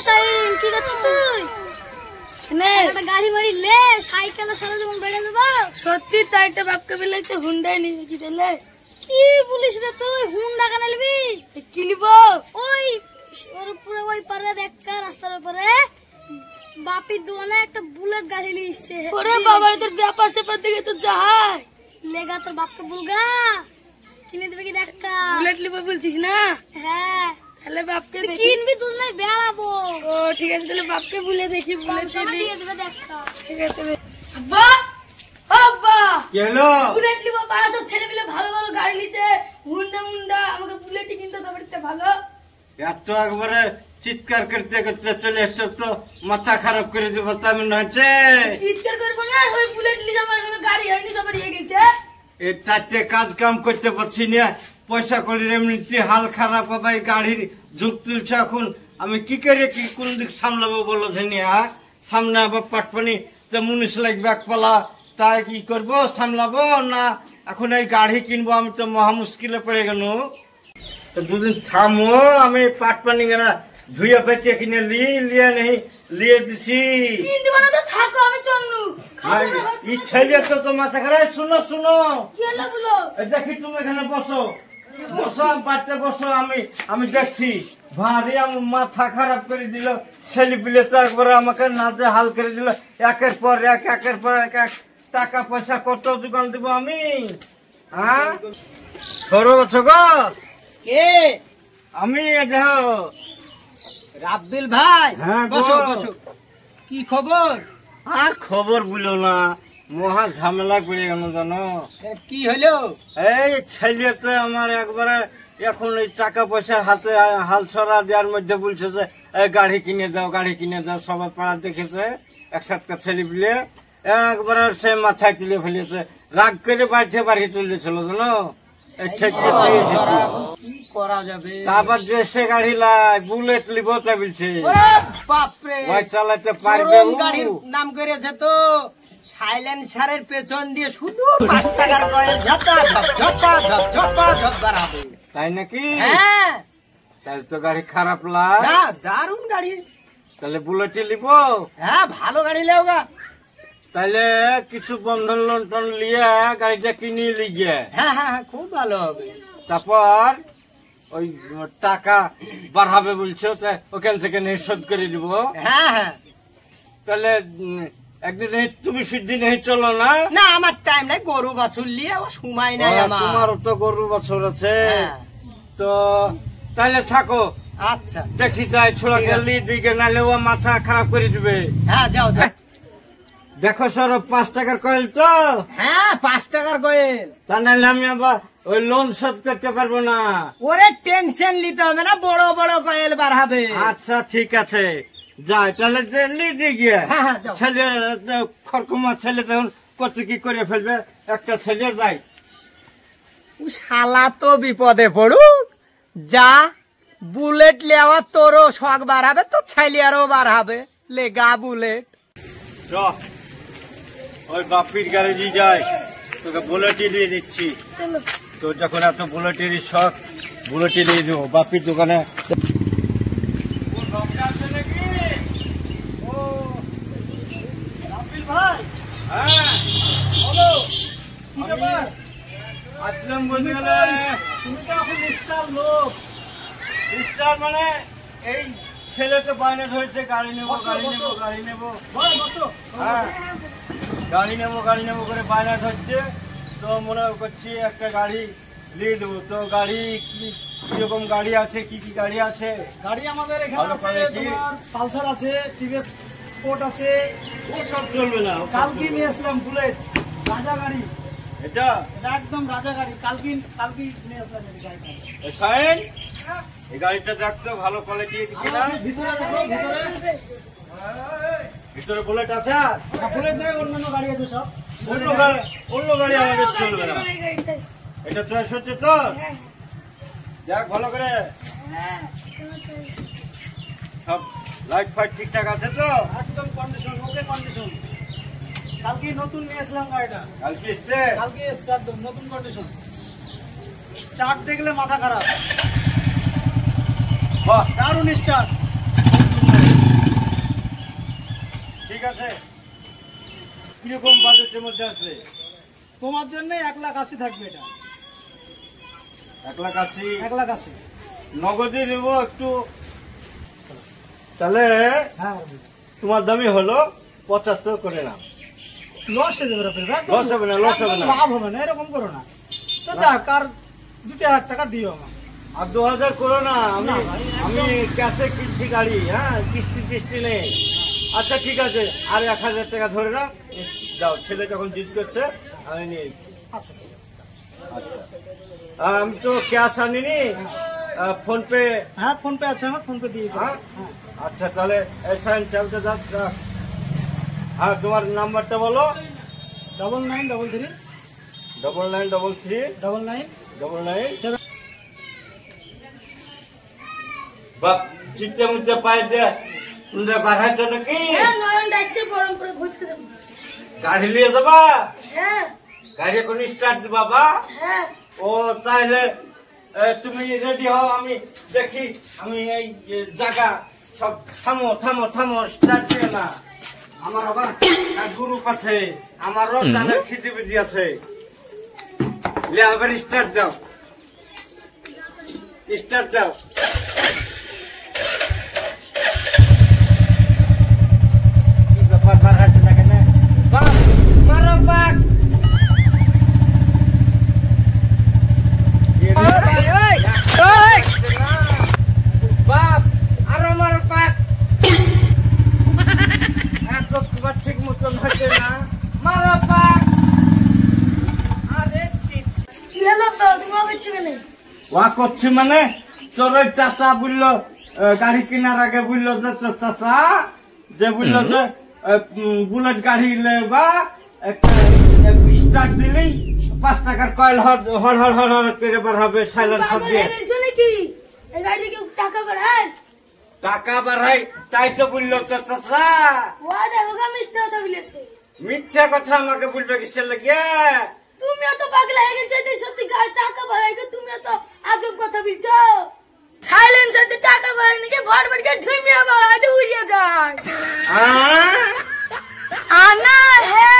Shine কি করছিস তুই? একটা গাড়ি বাড়ি লে, সাইকেলে সারা জীবন বেড়ে যাবো। সত্যি তাই তো বাপকে বলে তো হুন্ডাই নিয়ে কি দিলে? কি বলিস রে তুই? হুন্ডা কেন নিবি? কি নিব? ওই ওর উপরে ওই পারে দেখা রাস্তার উপরে বাপির দোকানে একটা বুলেট গাড়ি লিখছে। ওরে বাবা তোর ব্যাপার সেপার দিকে তো যাই লেগা তোর বাপকে বুলগা কিনে দেবে কি দেখা। বুলেট নিব বলছিস না? হ্যাঁ তাহলে বাপকে কিনবি তুই না বেড়াবো। ও ঠিক আছে তাহলে বাপকে বলে দেখি বুলেট দিয়ে দেবে দেখা। ঠিক আছে আব্বা আব্বা কি হলো? বুলেট নিব পাড়া সব ছেলে মিলে ভালো ভালো গাড়ি নিচে হুন্ডা মুন্ডা আমাকে বুলেটই কিনতে সবাইতে ভালো। এত একবারে চিৎকার করতে করতে চলে এসছো তো মাথা খারাপ করে দেবো তেমন হচ্ছে। চিৎকার করবো না ওই বুলেট নিয়ে আমার কোনো গাড়ি হয়নি সবার ইয়ে গেছে। এর তাতে কাজ কাম করতে পারছি না, পয়সা করে এমনিতে হাল খারাপ হবে। গাড়ির যুগ তুলছে এখন, আমি কি করে কি কোন দিক সামলাবো বলো ধনিয়া? সামনে আবার পাটপানি তো মুনিশ লাগবে একপালা, তাই কি করবো সামলাবো না? এখন এই গাড়ি কিনবো, আমি তো মহা মুশকিলে পড়ে গেল। দুদিন থামো, আমি পাটপানি গেলা ধুয়ে বেঁচে কিনে লিয়ে নেই লিয়ে দিছি। কিনতে মানে তো থাকো আমি চললু এই ছেলে তো মাথা খারাপ। শুনো শুনো কি হলো বলো? দেখি তুমি এখানে বসো বসো বাড়িতে বসো, আমি দেখছি। ভারী আমার মাথা খারাপ করে দিল ছেলে পিলে তো একবারে আমাকে নাচে হাল করে দিল। একের পর একের পর এক টাকা পয়সা কত দোকান দিব আমি? হ্যাঁ সরো বছো গো। কে? আমি যাও রাব্বিল ভাই। হ্যাঁ বসো বসো। কি খবর? আর খবর বলো না, মহা ঝামেলা করে গেল জানো। কি হলো? এই ছেলেতে আমার একবারে এখন এই টাকা পয়সার হাতে হাল ছড়া দেওয়ার মধ্যে বলছে যে গাড়ি কিনে দাও গাড়ি কিনে দাও। সবার পাড়া দেখেছে একসাথে ছেলে পিলে, একবারে সে মাথায় তুলে ফেলেছে। রাগ করে বাড়ি চলেছিল জানো। কি করা যাবে? তারপর যে সে গাড়ি লাই বুলেট লিব তা বলছে। বাপরে, ওই চালাতে পারবে? গাড়ির নাম করেছে তো সাইলেন্সারের পেছন দিয়ে শুধু 5 টাকার কয়েল ঝপা ঝপ ঝপা ঝপ ঝপা ঝপ বাড়াবে। তাই নাকি? হ্যাঁ। তাহলে তো গাড়ি খারাপ লাই। না, দারুণ গাড়ি। তাহলে বুলেটে লিব? হ্যাঁ, ভালো গাড়ি লেওগা। তাহলে কিছু বন্ধন লোন টোন লিয়ে গাড়িটা কিনে লিগে। হ্যাঁ হ্যাঁ, খুব ভালো হবে। তারপর ওই টাকা বাড়াবে বলছো, ওখান থেকে শোধ করে দিব। হ্যাঁ হ্যাঁ। তাহলে একদিন তুমি সুদিন চলো না? না, আমার টাইম নাই, গরু বাছুর লিয়ে সময় নাই আমার। তোমারও তো গরু বছর আছে। তো তাহলে থাকো। আচ্ছা দেখি যাই ছোড়া গেলি দিকে, নাহলে ও মাথা খারাপ করে দিবে। হ্যাঁ যাও যাও। দেখো সর 5 টাকার কয়েল তো। হ্যাঁ, 5 টাকার কয়েল। তা নাহলে আমি আবার ওই লোন শোধ করতে পারবো না। ওরে টেনশন নিতে হবে না, বড় বড় কয়েল বাড়াবে। আচ্ছা ঠিক আছে, যাই তাহলে লিয়ে গিয়ে। ছেলে খরকুমার ছেলে তখন কত কি করে ফেলবে একটা ছেলে। যাই শালা তো বিপদে পড়ুক। যা বুলেট লেওয়া তোরও শখ বাড়াবে, তো ছেলেরও বাড়াবে। লেগা বুলেট। ওই বাপির গ্যারেজে যাই, তোকে বুলেটই দিয়ে দিচ্ছি। তো যখন এত বুলেটেরই শখ, বুলেটই দিয়ে দেবো বাপির দোকানে। আসলাম বলতে গেলে তুমি তো এখন স্টার লোক। স্টার মানে এই ছেলে তো বায়না ধরেছে গাড়ি নেবো গাড়ি নেবো গাড়ি নেবো। হ্যাঁ, গাড়ি নেবো করে বায়না ধরছে। তো মনে করছি একটা গাড়ি নিয়ে দেবো। তো গাড়ি কিরকম গাড়ি আছে, কি কি গাড়ি আছে? গাড়ি আমাদের এখানে আছে, তোমার পালসার আছে, টিভিএস স্পোর্ট আছে। ও সব চলবে না। কালকে নিয়ে আসলাম বুলেট, রাজা গাড়ি। এটা একদম রাজা গাড়ি। কালকে নিয়ে আসলাম এই গাড়িটা। শাইন, এই গাড়িটা দেখতো ভালো কোয়ালিটি কিনা। ভিতরে দেখো, ভিতরে বুলেট আছে? বুলেট নেই, অন্যান্য গাড়ি আছে সব। অন্য গাড়ি আমাদের চলবে না। এটা চয়েস হচ্ছে তো? দেখ ভালো করে, সব লাইট ফাইট ঠিকঠাক আছে তো? একদম কন্ডিশন, ওকে কন্ডিশন। কালকে নতুন নিয়ে আসলাম গাড়িটা। কালকে এসছে? কালকে এসছে, একদম নতুন কন্ডিশন। স্টার্ট দেখলে মাথা খারাপ। বাহ, দারুণ স্টার্ট। ঠিক আছে কিরকম বাজেটের মধ্যে আছে? তোমার জন্য 1,80,000 থাকবে এটা। 1,80,000 1,80,000। নগদে নেব একটু। তাহলে হ্যাঁ তোমার দামই হলো 75 করে না। লস হয়ে যাবে রে ভাই। লস হবে না, লস হবে না। লাভ হবে না, এরকম করো না। তো যাক আর 2,000 টাকা দিও আমার। আর 2,000 করো না, না ভাই, আমি ক্যাশে কিনছি গাড়ি, হ্যাঁ কিস্তি নেই। আচ্ছা ঠিক আছে, আর 1,000 টাকা ধরে না দাও, ছেলে যখন জিদ করছে আমি নিয়ে এসছি। আচ্ছা ঠিক আছে। আচ্ছা আমি তো ক্যাশ আনিনি, ফোন পে। হ্যাঁ ফোন পে আছে আমার, ফোন পে দিয়ে দাও। হ্যাঁ হ্যাঁ আচ্ছা তাহলে সাইন চালতে যা। হ্যাঁ তোমার নাম্বারটা বলো। 9933 9933 99 99। বাপ চিনতে মুনতে পাই দে বাড়াচ্ছ নাকি? হ্যাঁ নয়ন ডাকছে বরং করে ঘুরতে যাবো। গাড়ি নিয়ে যাবা? হ্যাঁ গাড়ি এখন স্টার্ট দিবা বা? হ্যাঁ ও তাহলে তুমি রেডি হও, আমি দেখি। আমি এই জায়গা সব থামো থামো থামো, স্টার্ট দিয়ে না। আমার আবার গ্রুপ আছে, আমারও জানের খিচিবিচি আছে। লে আবার স্টার্ট দাও, স্টার্ট দাও। কি ব্যাপার বাড়াচ্ছে না কেন? বাপ মারো বাঘ। বাপ আর আমার পাক এত তোমার ঠিক মতন হচ্ছে না, মারো পাক। আরে কি হলো তো তোমার করছো কেন? ওয়া করছি মানে তোর ওই চাচা বললো গাড়ি কেনার আগে বললো যে তোর চাচা যে বললো যে বুলেট গাড়ি বা স্টার্ট দিলেই 5 টাকার কয়েল হর হর হর হর করে বার হবে, সাইলেন্ট সব দিয়ে। নাকি এই গাড়ি কেউ টাকা বাড়ায়? টাকা বাড়াই তাই তো বললো তোর চাচা। ও দেখো গা মিথ্যা কথা বলেছে। মিথ্যা কথা আমাকে বলবে কিসের লাগিয়ে? তুমিও তো পাগলা হয়ে গেছো, যে সত্যি গাড়ি টাকা বাড়ায় গে, তুমিও তো আজব কথা বলছো। সাইলেন্সারতে টাকা বাড়ায় নাকি ভর ভর কে ধুমিয়া বাড়ায় উড়িয়ে যায়। আহ? আনা হে